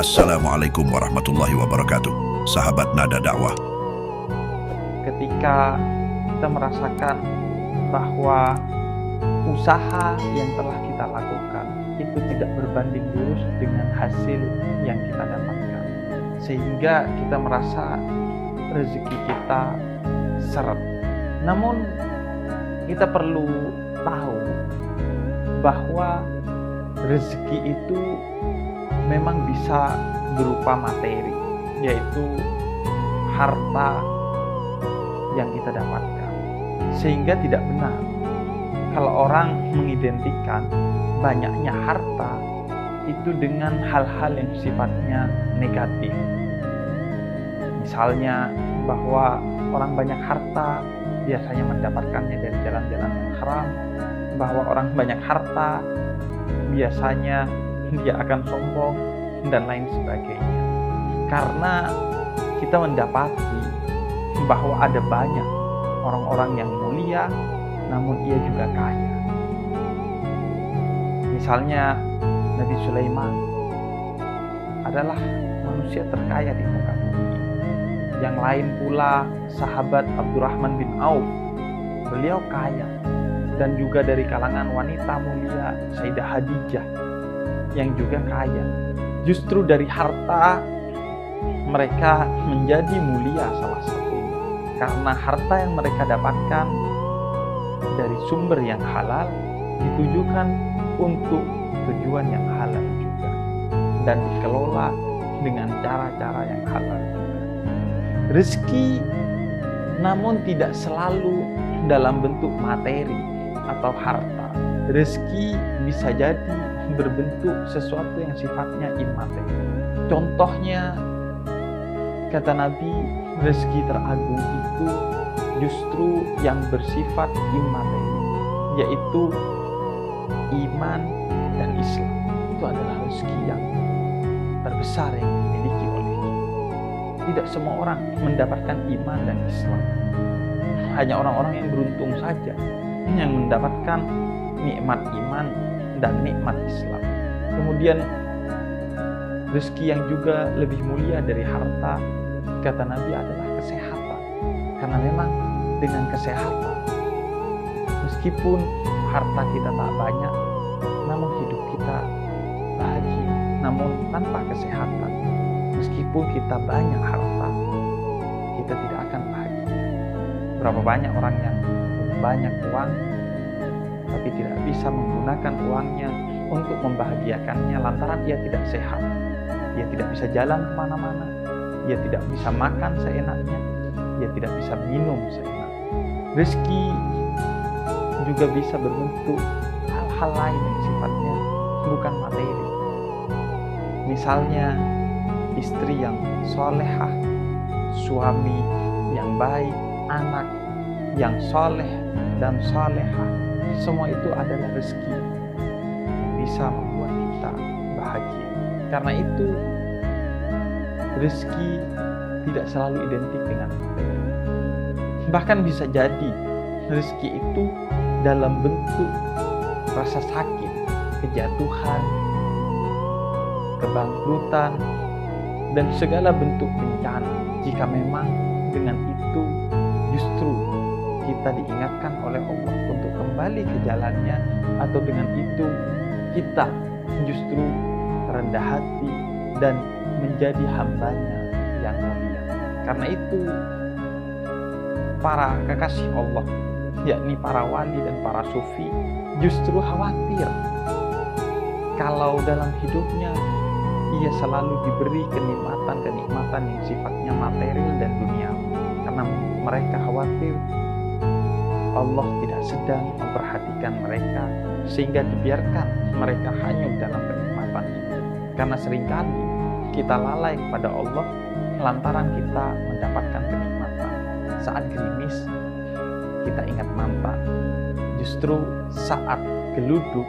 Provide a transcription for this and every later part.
Assalamualaikum warahmatullahi wabarakatuh. Sahabat Nada Dakwah. Ketika kita merasakan bahwa usaha yang telah kita lakukan itu tidak berbanding lurus dengan hasil yang kita dapatkan, sehingga kita merasa rezeki kita seret. Namun kita perlu tahu bahwa rezeki itu memang bisa berupa materi, yaitu harta yang kita dapatkan. Sehingga tidak benar kalau orang mengidentikan banyaknya harta itu dengan hal-hal yang sifatnya negatif. Misalnya bahwa orang banyak harta biasanya mendapatkannya dari jalan-jalan yang haram, bahwa orang banyak harta biasanya dia akan sombong dan lain sebagainya. Karena kita mendapati bahwa ada banyak orang-orang yang mulia namun ia juga kaya. Misalnya Nabi Sulaiman adalah manusia terkaya di muka bumi. Yang lain pula sahabat Abdurrahman bin Auf, beliau kaya. Dan juga dari kalangan wanita mulia Sayyidah Khadijah yang juga kaya. Justru dari harta mereka menjadi mulia salah satunya, karena harta yang mereka dapatkan dari sumber yang halal ditujukan untuk tujuan yang halal juga, dan dikelola dengan cara-cara yang halal juga. Rezeki namun tidak selalu dalam bentuk materi atau harta. Rezeki bisa jadi berbentuk sesuatu yang sifatnya immateri. Contohnya, kata Nabi, rezeki teragung itu justru yang bersifat immateri, yaitu iman dan Islam. Itu adalah rezeki yang terbesar yang dimiliki oleh kita. Tidak semua orang mendapatkan iman dan Islam. Hanya orang-orang yang beruntung saja yang mendapatkan nikmat iman dan nikmat Islam. Kemudian rezeki yang juga lebih mulia dari harta, kata Nabi, adalah kesehatan. Karena memang dengan kesehatan, meskipun harta kita tak banyak, namun hidup kita bahagia. Namun tanpa kesehatan, meskipun kita banyak harta, kita tidak akan bahagia. Berapa banyak orang yang banyak uang tapi tidak bisa menggunakan uangnya untuk membahagiakannya lantaran ia tidak sehat. Ia tidak bisa jalan kemana-mana, ia tidak bisa makan seenaknya, ia tidak bisa minum seenaknya. Rezeki juga bisa berbentuk hal-hal lain yang sifatnya bukan materi. Misalnya istri yang solehah, suami yang baik, anak yang soleh dan solehah, semua itu adalah rezeki yang bisa membuat kita bahagia. Karena itu rezeki tidak selalu identik dengan materi. Bahkan bisa jadi rezeki itu dalam bentuk rasa sakit, kejatuhan, kebangkrutan, dan segala bentuk bencana. Jika memang dengan itu justru kita diingatkan oleh Allah untuk kembali ke jalannya, atau dengan itu kita justru rendah hati dan menjadi hambanya yang mulia. Karena itu para kekasih Allah, yakni para wali dan para sufi, justru khawatir kalau dalam hidupnya ia selalu diberi kenikmatan-kenikmatan yang sifatnya material dan duniawi. Karena mereka khawatir Allah tidak sedang memperhatikan mereka, sehingga dibiarkan mereka hanyut dalam kenikmatan itu. Karena seringkali kita lalai kepada Allah lantaran kita mendapatkan kenikmatan. Saat gerimis kita ingat mantan, justru saat geluduk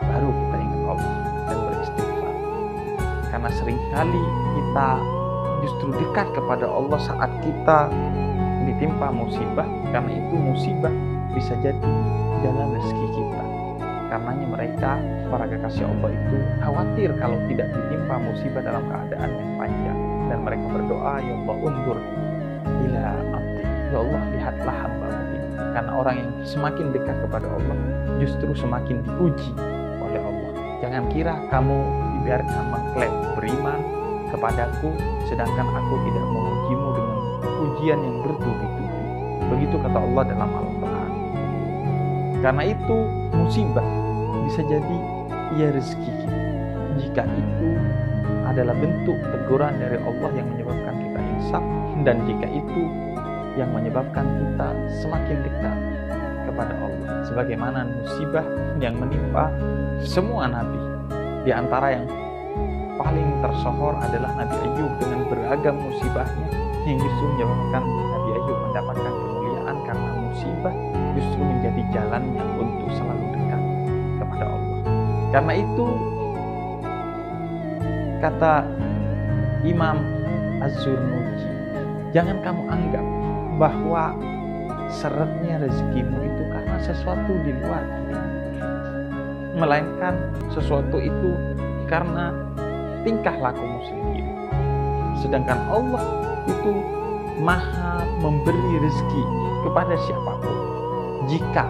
baru kita ingat Allah dan beristighfar. Karena seringkali kita justru dekat kepada Allah saat kita ditimpa musibah, karena itu musibah bisa jadi jalan rezeki kita. Karenanya mereka, para kekasih Allah itu khawatir kalau tidak ditimpa musibah dalam keadaan yang panjang. Dan mereka berdoa, ya Allah undur ila abdi. Ya Allah, lihatlah hamba-Mu ini. Karena orang yang semakin dekat kepada Allah justru semakin diuji oleh Allah. Jangan kira kamu dibiarkan mengklaim beriman kepadaku, sedangkan aku tidak mengujimu dengan ujian yang bertubi-tubi. Begitu kata Allah dalam Al-Quran. Karena itu musibah bisa jadi ia rezeki kita. Jika itu adalah bentuk teguran dari Allah yang menyebabkan kita insaf, dan jika itu yang menyebabkan kita semakin dekat kepada Allah. Sebagaimana musibah yang menimpa semua nabi. Di antara yang paling tersohor adalah Nabi Ayub dengan beragam musibahnya yang justru menyebabkan Nabi Ayub mendapatkan kemuliaan, karena musibah justru menjadi jalannya untuk selalu dekat kepada Allah. Karena itu kata Imam Az-Zurnuji, jangan kamu anggap bahwa seretnya rezekimu itu karena sesuatu di luar dirimu, melainkan sesuatu itu karena tingkah lakumu sendiri. Sedangkan Allah itu maha memberi rezeki kepada siapapun. Jika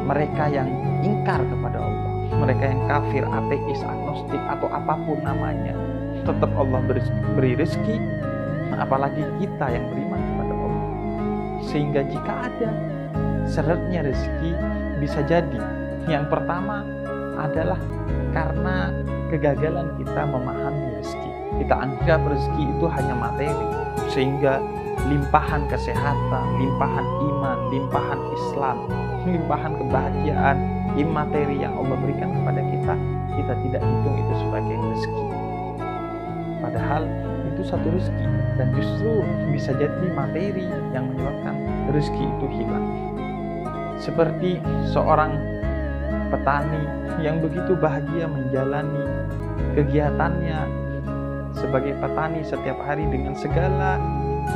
mereka yang ingkar kepada Allah, mereka yang kafir, ateis, agnostik, atau apapun namanya, tetap Allah beri rezeki, apalagi kita yang beriman kepada Allah. Sehingga jika ada seretnya rezeki, bisa jadi yang pertama adalah karena kegagalan kita memahami rezeki. Kita anggap rezeki itu hanya materi, sehingga limpahan kesehatan, limpahan iman, limpahan Islam, limpahan kebahagiaan, imateri yang Allah berikan kepada kita, kita tidak hitung itu sebagai rezeki. Padahal itu satu rezeki, dan justru bisa jadi materi yang menyebabkan rezeki itu hilang. Seperti seorang petani yang begitu bahagia menjalani kegiatannya sebagai petani setiap hari dengan segala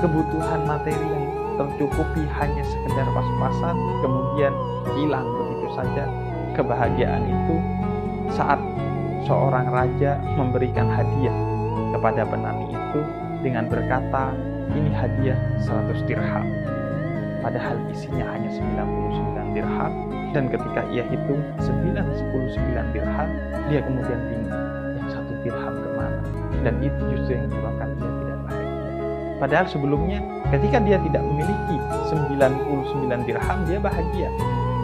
kebutuhan materi yang tercukupi hanya sekedar pas-pasan, kemudian hilang begitu saja kebahagiaan itu saat seorang raja memberikan hadiah kepada petani itu dengan berkata, ini hadiah 100 dirham, padahal isinya hanya 99 dirham. Dan ketika ia hitung 99 dirham, dia kemudian bingung, yang 1 dirham kemana? Dan itu justru yang menyebabkan dia tidak bahagia. Padahal sebelumnya ketika dia tidak memiliki 99 dirham, dia bahagia.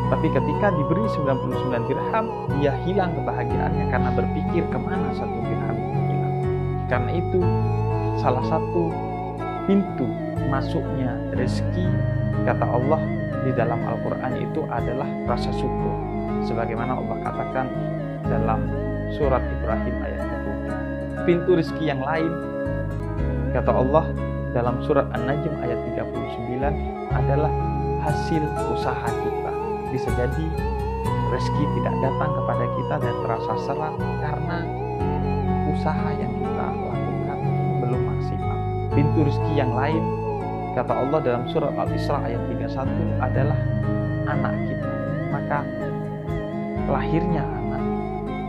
Tapi ketika diberi 99 dirham, dia hilang kebahagiaannya karena berpikir kemana 1 dirham itu hilang. Karena itu salah satu pintu masuknya rezeki, kata Allah di dalam Al-Quran itu adalah rasa syukur. Sebagaimana Allah katakan dalam surat Ibrahim ayat 7. Pintu rezeki yang lain, kata Allah dalam surat An-Najm ayat 39, adalah hasil usaha kita. Bisa jadi rezeki tidak datang kepada kita dan terasa serat karena usaha yang kita lakukan belum maksimal. Pintu rezeki yang lain, kata Allah dalam surat Al-Isra ayat 31, adalah anak kita. Maka lahirnya anak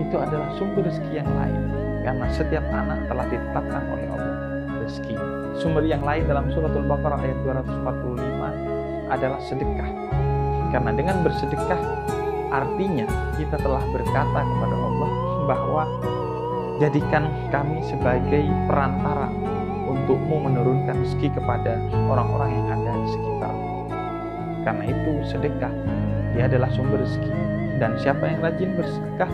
itu adalah sumber rezeki yang lain, karena setiap anak telah ditetapkan oleh Allah rezeki. Sumber yang lain dalam surat Al-Baqarah ayat 245 adalah sedekah. Karena dengan bersedekah artinya kita telah berkata kepada Allah bahwa jadikan kami sebagai perantara untukmu menurunkan rezeki kepada orang-orang yang ada di sekitar. Karena itu sedekah, dia adalah sumber rezeki. Dan siapa yang rajin bersedekah,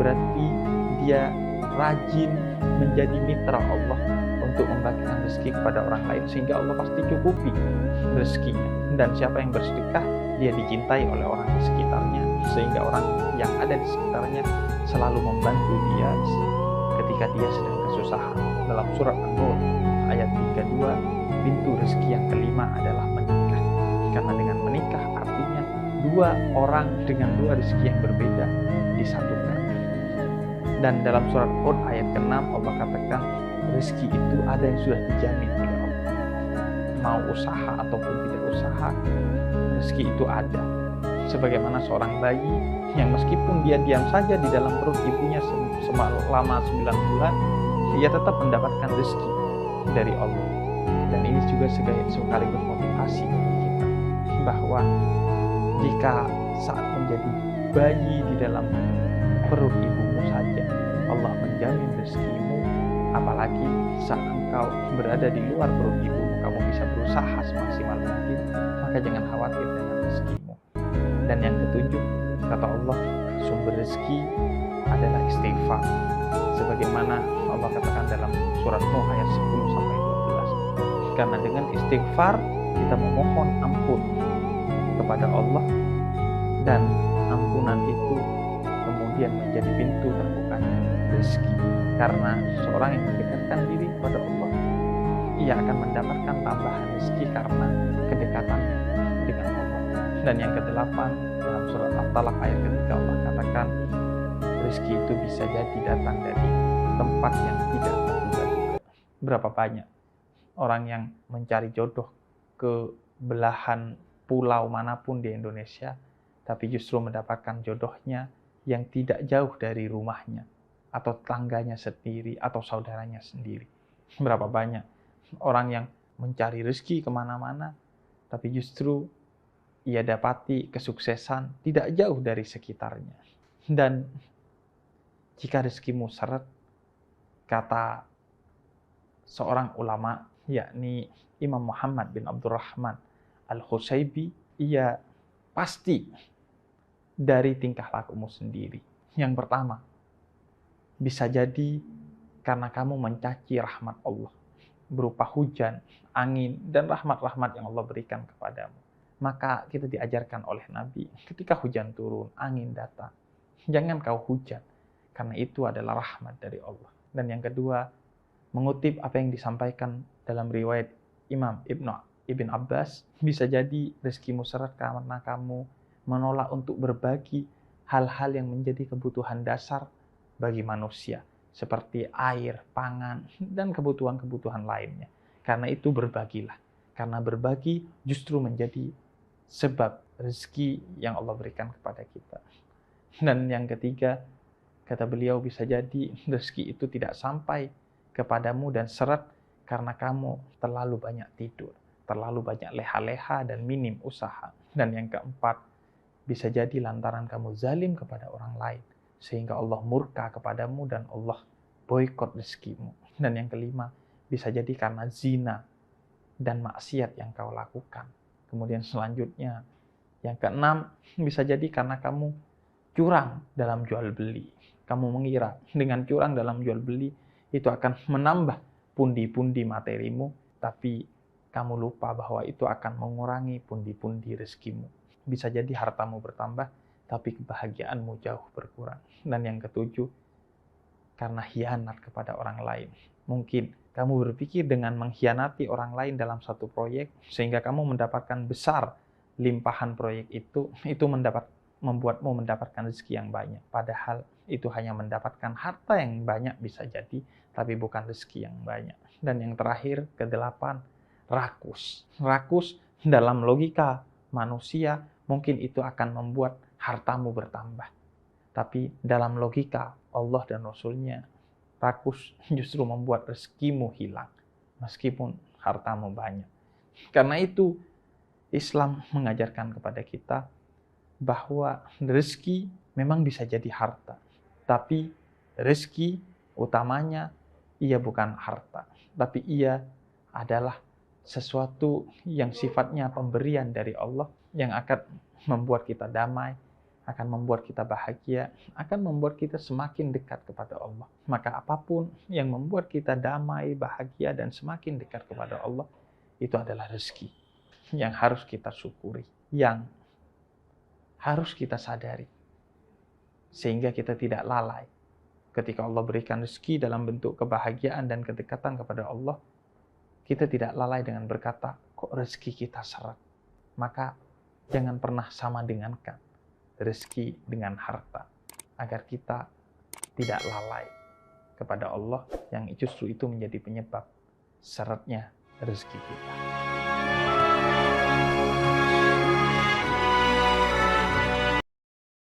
berarti dia rajin menjadi mitra Allah untuk membagikan rezeki kepada orang lain, sehingga Allah pasti cukupi rezekinya. Dan siapa yang bersedekah, dia dicintai oleh orang di sekitarnya, sehingga orang yang ada di sekitarnya selalu membantu dia ketika dia sedang kesusahan. Dalam surat An-Nur ayat 32, pintu rezeki yang kelima adalah menikah. Karena dengan menikah artinya dua orang dengan dua rezeki yang berbeda disatukan. Dan dalam surat Hud ayat ke-6 Allah katakan rezeki itu ada yang sudah dijamin oleh Allah. Mau usaha ataupun tidak usaha, rezeki itu ada. Sebagaimana seorang bayi yang meskipun dia diam saja di dalam perut ibunya selama 9 bulan, dia tetap mendapatkan rezeki dari Allah. Dan ini juga sekaligus motivasi bagi kita bahwa jika saat menjadi bayi di dalam perut ibumu saja Allah menjamin rezekimu, apalagi saat engkau berada di luar perut ibumu kamu bisa berusaha semaksimal mungkin, maka jangan khawatir dengan rezekimu. Dan yang ketujuh, kata Allah, sumber rezeki adalah istighfar. Sebagaimana Allah katakan dalam surat Nuh ayat 10 sampai 12. Karena dengan istighfar kita memohon ampun kepada Allah, dan ampunan itu kemudian menjadi pintu terbukanya rezeki. Karena seorang yang mendekatkan diri kepada Allah, ia akan mendapatkan tambahan rezeki karena kedekatannya dengan Allah. Dan yang kedelapan, dalam surat At-Talaq ayat ketiga Allah katakan rezeki itu bisa jadi datang dari tempat yang tidak terduga-duga. Berapa banyak orang yang mencari jodoh ke belahan pulau manapun di Indonesia, tapi justru mendapatkan jodohnya yang tidak jauh dari rumahnya, atau tetangganya sendiri, atau saudaranya sendiri. Berapa banyak orang yang mencari rezeki kemana-mana, tapi justru ia dapati kesuksesan tidak jauh dari sekitarnya. Dan jika rezekimu seret, kata seorang ulama, yakni Imam Muhammad bin Abdurrahman Al-Husaybi, ia pasti dari tingkah lakumu sendiri. Yang pertama, bisa jadi karena kamu mencaci rahmat Allah berupa hujan, angin, dan rahmat-rahmat yang Allah berikan kepadamu. Maka kita diajarkan oleh Nabi, ketika hujan turun, angin datang, jangan kau hujan, karena itu adalah rahmat dari Allah. Dan yang kedua, mengutip apa yang disampaikan dalam riwayat Imam Ibn Abbas, bisa jadi rezekimu seret karena kamu menolak untuk berbagi hal-hal yang menjadi kebutuhan dasar bagi manusia, seperti air, pangan, dan kebutuhan-kebutuhan lainnya. Karena itu berbagilah. Karena berbagi justru menjadi sebab rezeki yang Allah berikan kepada kita. Dan yang ketiga, kata beliau, bisa jadi rezeki itu tidak sampai kepadamu dan seret karena kamu terlalu banyak tidur, terlalu banyak leha-leha dan minim usaha. Dan yang keempat, bisa jadi lantaran kamu zalim kepada orang lain, sehingga Allah murka kepadamu dan Allah boikot rezekimu. Dan yang kelima, bisa jadi karena zina dan maksiat yang kau lakukan. Kemudian selanjutnya, yang keenam, bisa jadi karena kamu curang dalam jual beli. Kamu mengira dengan curang dalam jual beli itu akan menambah pundi-pundi materimu, tapi kamu lupa bahwa itu akan mengurangi pundi-pundi rezekimu. Bisa jadi hartamu bertambah, tapi kebahagiaanmu jauh berkurang. Dan yang ketujuh, karena hianat kepada orang lain. Mungkin kamu berpikir dengan mengkhianati orang lain dalam satu proyek, sehingga kamu mendapatkan besar limpahan proyek itu membuatmu mendapatkan rezeki yang banyak. Padahal itu hanya mendapatkan harta yang banyak bisa jadi, tapi bukan rezeki yang banyak. Dan yang terakhir, kedelapan, rakus. Rakus dalam logika manusia mungkin itu akan membuat hartamu bertambah. Tapi dalam logika Allah dan Rasul-Nya, rakus justru membuat rezekimu hilang, meskipun hartamu banyak. Karena itu, Islam mengajarkan kepada kita bahwa rezeki memang bisa jadi harta. Tapi rezeki utamanya, ia bukan harta. Tapi ia adalah sesuatu yang sifatnya pemberian dari Allah, yang akan membuat kita damai, akan membuat kita bahagia, akan membuat kita semakin dekat kepada Allah. Maka apapun yang membuat kita damai, bahagia, dan semakin dekat kepada Allah, itu adalah rezeki yang harus kita syukuri, yang harus kita sadari, sehingga kita tidak lalai. Ketika Allah berikan rezeki dalam bentuk kebahagiaan dan kedekatan kepada Allah, kita tidak lalai dengan berkata, kok rezeki kita seret? Maka jangan pernah sama dengankan rezeki dengan harta, agar kita tidak lalai kepada Allah, yang justru itu menjadi penyebab seretnya rezeki kita.